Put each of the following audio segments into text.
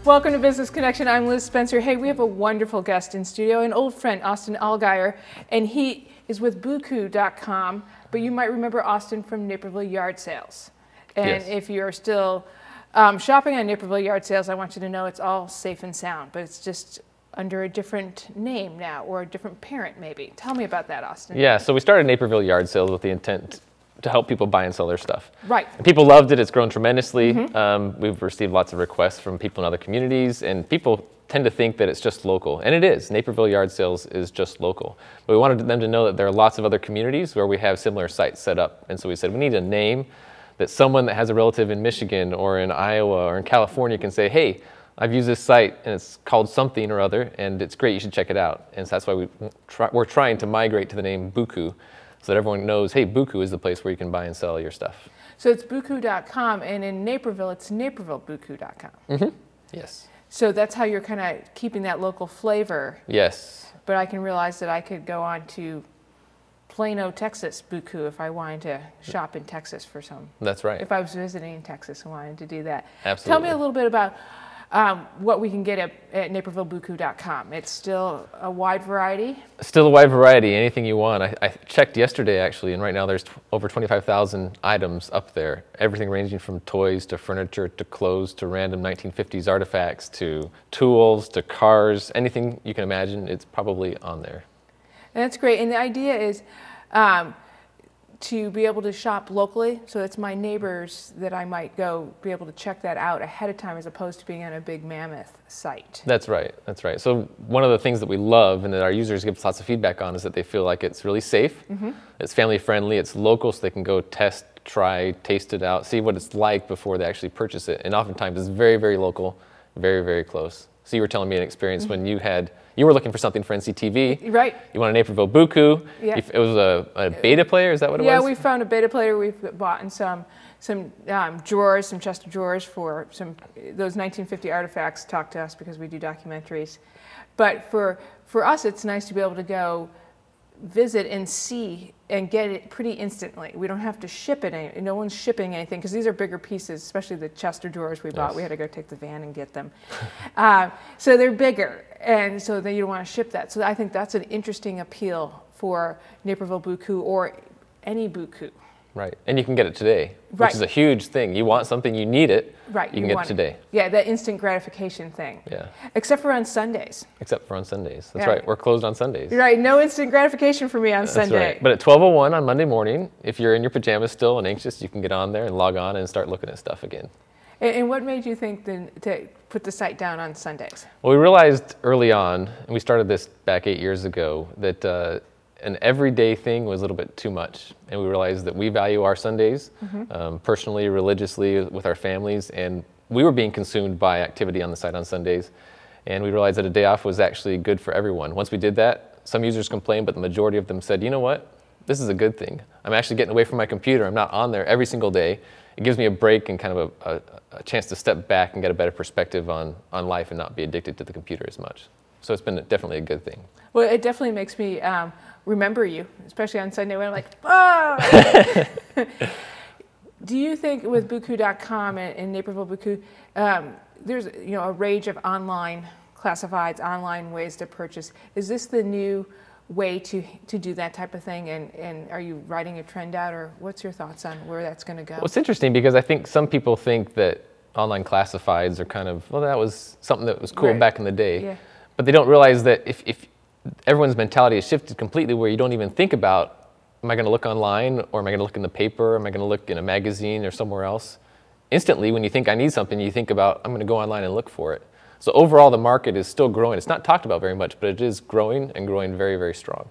Welcome to Business Connection. I'm Liz Spencer. Hey, we have a wonderful guest in studio, an old friend, Austin Allgaier, and he is with Bookoo.com, but you might remember Austin from Naperville Yard Sales. And Yes. if you're still shopping on Naperville Yard Sales, I want you to know it's all safe and sound, but it's just under a different name now, or a different parent maybe. Tell me about that, Austin. Yeah, so we started Naperville Yard Sales with the intent to help people buy and sell their stuff. Right. And people loved it. It's grown tremendously. We've received lots of requests from people in other communities, and people tend to think that it's just local, and it is. Naperville Yard Sales is just local. But we wanted them to know that there are lots of other communities where we have similar sites set up, and so we said we need a name that someone that has a relative in Michigan or in Iowa or in California can say, hey, I've used this site and it's called something or other, and it's great, you should check it out. And so that's why we're trying to migrate to the name Buku, so that everyone knows, hey, Buku is the place where you can buy and sell your stuff. So it's Bookoo.com, and in Naperville, it's NapervilleBookoo.com. Yes. So that's how you're kind of keeping that local flavor. Yes. But I can realize that I could go on to Plano, Texas, Buku, if I wanted to shop in Texas for some. That's right. If I was visiting in Texas and wanted to do that. Absolutely. Tell me a little bit about what we can get at NapervilleBookoo.com. It's still a wide variety? Still a wide variety, anything you want. I checked yesterday, actually, and right now there's over 25,000 items up there. Everything ranging from toys to furniture to clothes to random 1950s artifacts to tools to cars. Anything you can imagine, it's probably on there. And that's great. And the idea is to be able to shop locally. So it's my neighbors that I might go be able to check that out ahead of time as opposed to being on a big mammoth site. That's right. That's right. So one of the things that we love and that our users give us lots of feedback on is that they feel like it's really safe, it's family friendly, it's local, so they can go test, try, taste it out, see what it's like before they actually purchase it. And oftentimes it's very, very local, very, very close. So you were telling me an experience when you were looking for something for NCTV. Right. You want a Naperville Buku. Yeah. It was a beta player, is that what it was? Yeah, we found a beta player. We've bought in some drawers, some chest of drawers for those 1950 artifacts. Talk to us because we do documentaries. But for us, it's nice to be able to go visit and see and get it pretty instantly. We don't have to ship it. No one's shipping anything because these are bigger pieces, especially the chest of drawers we bought. We had to go take the van and get them. So they're bigger, and so then you don't want to ship that. So I think that's an interesting appeal for Naperville Buku or any Buku. Right, and you can get it today, which Right. is a huge thing. You want something, you need it, Right, you can get it today. Yeah, that instant gratification thing. Yeah. Except for on Sundays. Except for on Sundays. That's Yeah. right, we're closed on Sundays. You're right, no instant gratification for me on That's Sunday. right. But at 12:01 on Monday morning, if you're in your pajamas still and anxious, you can get on there and log on and start looking at stuff again. And what made you think then to put the site down on Sundays? Well, we realized early on, and we started this back 8 years ago, that an everyday thing was a little bit too much. And we realized that we value our Sundays personally, religiously, with our families, and we were being consumed by activity on the site on Sundays. And we realized that a day off was actually good for everyone. Once we did that, some users complained, but the majority of them said, you know what, this is a good thing. I'm actually getting away from my computer. I'm not on there every single day. It gives me a break and kind of a chance to step back and get a better perspective on life and not be addicted to the computer as much. So it's been definitely a good thing. Well, it definitely makes me remember you, especially on Sunday when I'm like, oh! Do you think with Bookoo.com and Naperville Buku, there's a range of online classifieds, online ways to purchase. Is this the new way to do that type of thing? And are you riding a trend out, or what's your thoughts on where that's going to go? Well, it's interesting because I think some people think that online classifieds are kind of, well, that was something that was cool back in the day. Yeah. But they don't realize that if everyone's mentality has shifted completely where you don't even think about, am I going to look online, or am I going to look in the paper, am I going to look in a magazine or somewhere else? Instantly, when you think I need something, you think about, I'm going to go online and look for it. So overall, the market is still growing. It's not talked about very much, but it is growing and growing very, very strong.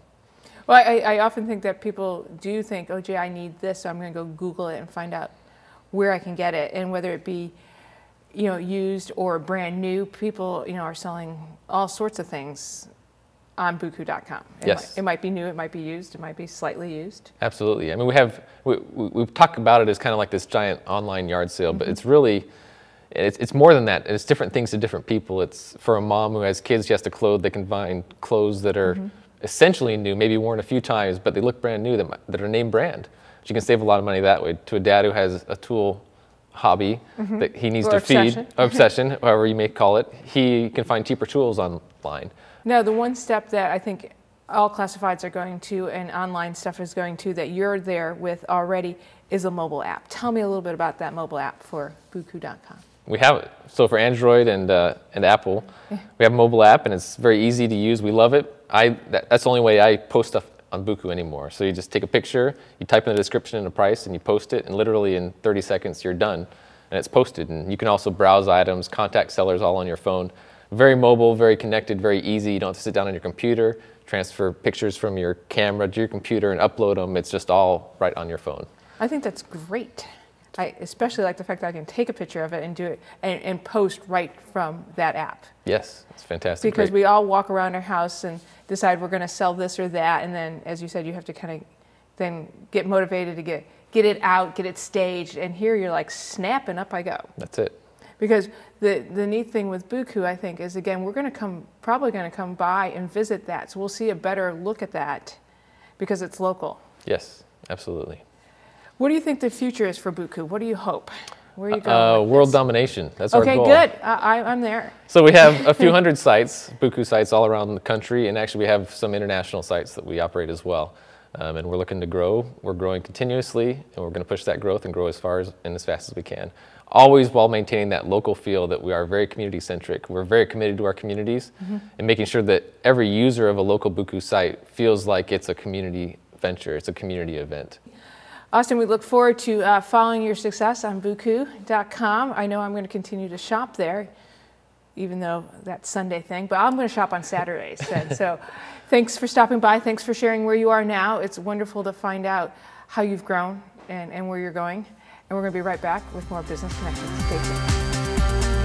Well, I often think that people do think, oh, gee, I need this, so I'm going to go Google it and find out where I can get it. And whether it be used or brand new, people, are selling all sorts of things on Bookoo.com. Yes. It might be new, it might be used, it might be slightly used. Absolutely. I mean, we talk about it as kind of like this giant online yard sale, but it's really, it's more than that. It's different things to different people. It's for a mom who has kids she has to clothe, they can find clothes that are essentially new, maybe worn a few times, but they look brand new, that are name brand. She can save a lot of money that way. To a dad who has a tool hobby that he needs Or to obsession. feed, obsession, however you may call it, he can find cheaper tools online. No, the one step that I think all classifieds are going to and online stuff is going to that you're there with already is a mobile app. Tell me a little bit about that mobile app for Bookoo.com. We have it. So for Android and Apple, we have a mobile app, and it's very easy to use. We love it. That's the only way I post stuff on Buku anymore. So you just take a picture, you type in the description and the price, and you post it, and literally in 30 seconds you're done, and it's posted. And you can also browse items, contact sellers all on your phone. Very mobile, very connected, very easy. You don't have to sit down on your computer, transfer pictures from your camera to your computer and upload them. It's just all right on your phone. I think that's great. I especially like the fact that I can take a picture of it and do it and post right from that app. Yes, it's fantastic. Because we all walk around our house and decide we're going to sell this or that, and then, as you said, you have to kind of then get motivated to get it out, get it staged, and here you're like, snap, and up I go. That's it. Because the neat thing with Buku, I think, is again, we're going to probably going to come by and visit that, so we'll see a better look at that because it's local. Yes, absolutely. What do you think the future is for Buku? What do you hope? Where are you going with world this? domination. That's our goal. Okay, good. I'm there. So we have a few hundred sites, Buku sites all around the country, and actually we have some international sites that we operate as well. And we're looking to grow. We're growing continuously, and we're going to push that growth and grow as far and as fast as we can. Always while maintaining that local feel that we are very community-centric. We're very committed to our communities and making sure that every user of a local Buku site feels like it's a community venture, it's a community event. Austin, we look forward to following your success on Bookoo.com. I know I'm going to continue to shop there, even though that's Sunday thing, but I'm going to shop on Saturdays. So thanks for stopping by. Thanks for sharing where you are now. It's wonderful to find out how you've grown and where you're going. And we're going to be right back with more Business Connections. Stay tuned.